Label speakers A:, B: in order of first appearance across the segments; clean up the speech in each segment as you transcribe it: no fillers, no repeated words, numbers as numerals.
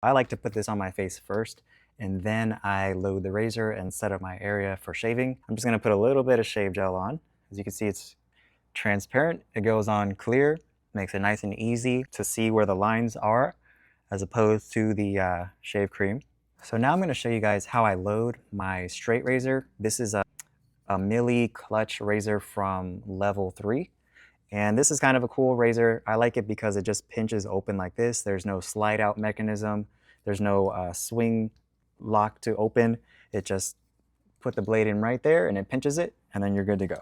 A: I like to put this on my face first, and then I load the razor and set up my area for shaving. I'm just gonna put a little bit of shave gel on. As you can see, it's transparent. It goes on clear, makes it nice and easy to see where the lines are, as opposed to the shave cream. So now I'm gonna show you guys how I load my straight razor. This is a Milli clutch razor from level 3. And this is kind of a cool razor. I like it because it just pinches open like this. There's no slide out mechanism. There's no swing lock to open. It just put the blade in right there and it pinches it, and then you're good to go.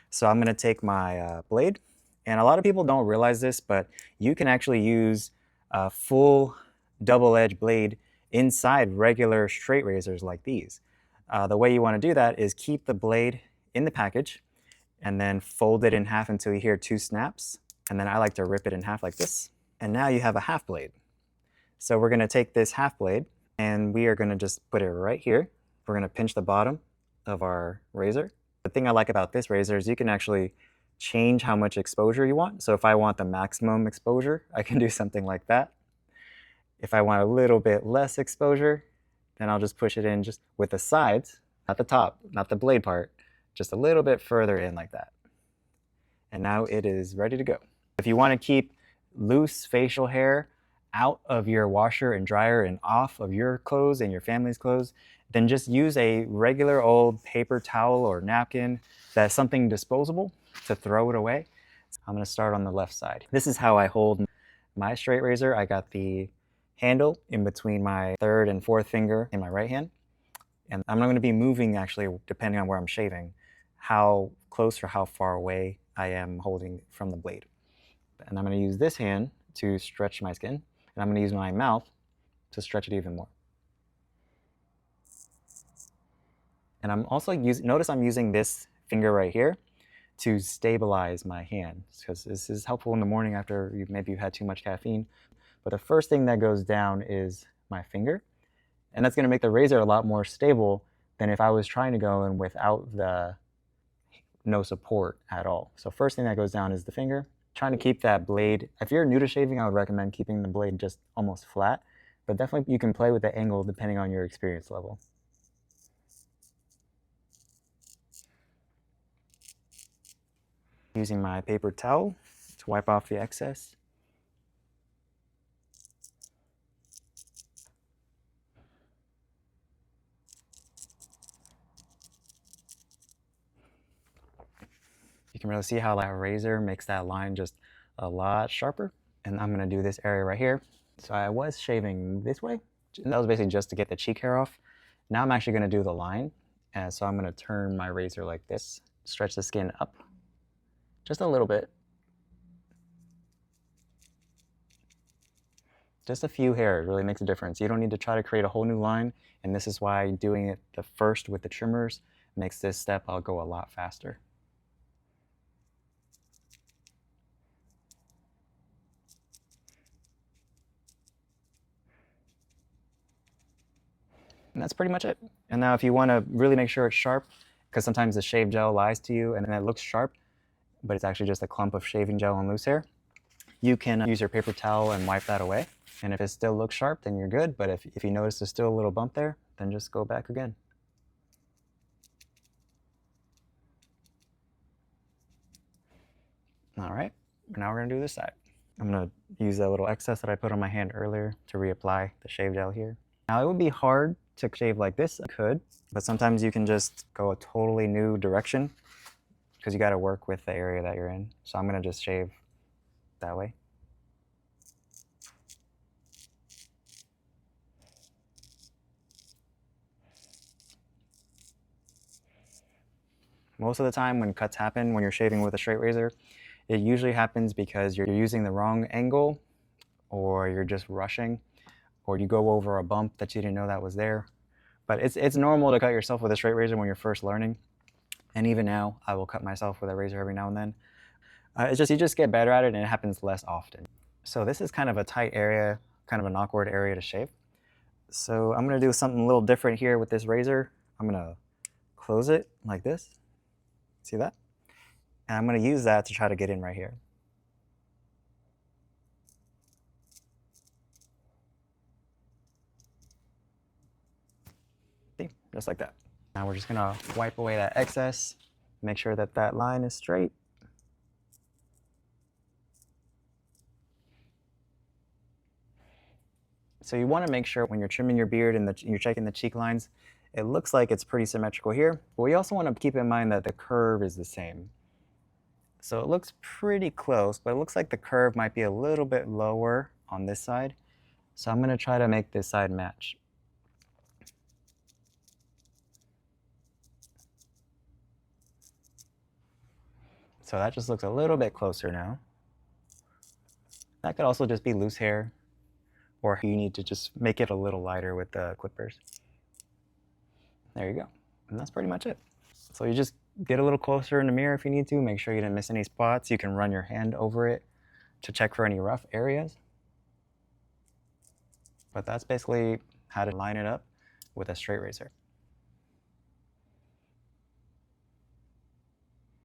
A: So I'm gonna take my blade, and a lot of people don't realize this, but you can actually use a full double-edged blade inside regular straight razors like these. The way you wanna do that is keep the blade in the package, and then fold it in half until you hear 2 snaps. And then I like to rip it in half like this. And now you have a half blade. So we're gonna take this half blade and we are gonna just put it right here. We're gonna pinch the bottom of our razor. The thing I like about this razor is you can actually change how much exposure you want. So if I want the maximum exposure, I can do something like that. If I want a little bit less exposure, then I'll just push it in just with the sides, not the top, not the blade part, just a little bit further in like that. And now it is ready to go. If you want to keep loose facial hair out of your washer and dryer and off of your clothes and your family's clothes, then just use a regular old paper towel or napkin that's something disposable to throw it away. I'm going to start on the left side. This is how I hold my straight razor. I got the handle in between my third and fourth finger in my right hand. And I'm not going to be moving, actually, depending on where I'm shaving, how close or how far away I am holding from the blade. And I'm going to use this hand to stretch my skin, and I'm going to use my mouth to stretch it even more. And I'm also notice I'm using this finger right here to stabilize my hand, because this is helpful in the morning after maybe you've had too much caffeine. But the first thing that goes down is my finger. And that's going to make the razor a lot more stable than if I was trying to go in without no support at all. So first thing that goes down is the finger. Trying to keep that blade. If you're new to shaving, I would recommend keeping the blade just almost flat. But definitely you can play with the angle depending on your experience level. Using my paper towel to wipe off the excess. You can really see how that razor makes that line just a lot sharper. And I'm gonna do this area right here. So I was shaving this way. That was basically just to get the cheek hair off. Now I'm actually gonna do the line. And so I'm gonna turn my razor like this, stretch the skin up just a little bit. Just a few hairs really makes a difference. You don't need to try to create a whole new line. And this is why doing it the first with the trimmers makes this step I'll go a lot faster. And that's pretty much it. And now if you want to really make sure it's sharp, because sometimes the shave gel lies to you and it looks sharp, but it's actually just a clump of shaving gel and loose hair, you can use your paper towel and wipe that away. And if it still looks sharp, then you're good. But if you notice there's still a little bump there, then just go back again. All right, now we're gonna do this side. I'm gonna use that little excess that I put on my hand earlier to reapply the shave gel here. Now it would be hard to shave like this, I could, but sometimes you can just go a totally new direction because you gotta work with the area that you're in. So I'm gonna just shave that way. Most of the time when cuts happen when you're shaving with a straight razor, it usually happens because you're using the wrong angle, or you're just rushing, or you go over a bump that you didn't know that was there. But it's normal to cut yourself with a straight razor when you're first learning. And even now, I will cut myself with a razor every now and then. You just get better at it and it happens less often. So this is kind of a tight area, kind of an awkward area to shave. So I'm gonna do something a little different here with this razor. I'm gonna close it like this. See that? And I'm gonna use that to try to get in right here. just like that. Now we're just gonna wipe away that excess, make sure that that line is straight. So you want to make sure when you're trimming your beard and you're checking the cheek lines, it looks like it's pretty symmetrical here, but we also want to keep in mind that the curve is the same. So it looks pretty close, but it looks like the curve might be a little bit lower on this side. So I'm going to try to make this side match. So that just looks a little bit closer now. That could also just be loose hair, or you need to just make it a little lighter with the clippers. There you go. And that's pretty much it. So you just get a little closer in the mirror if you need to. Make sure you didn't miss any spots. You can run your hand over it to check for any rough areas. But that's basically how to line it up with a straight razor.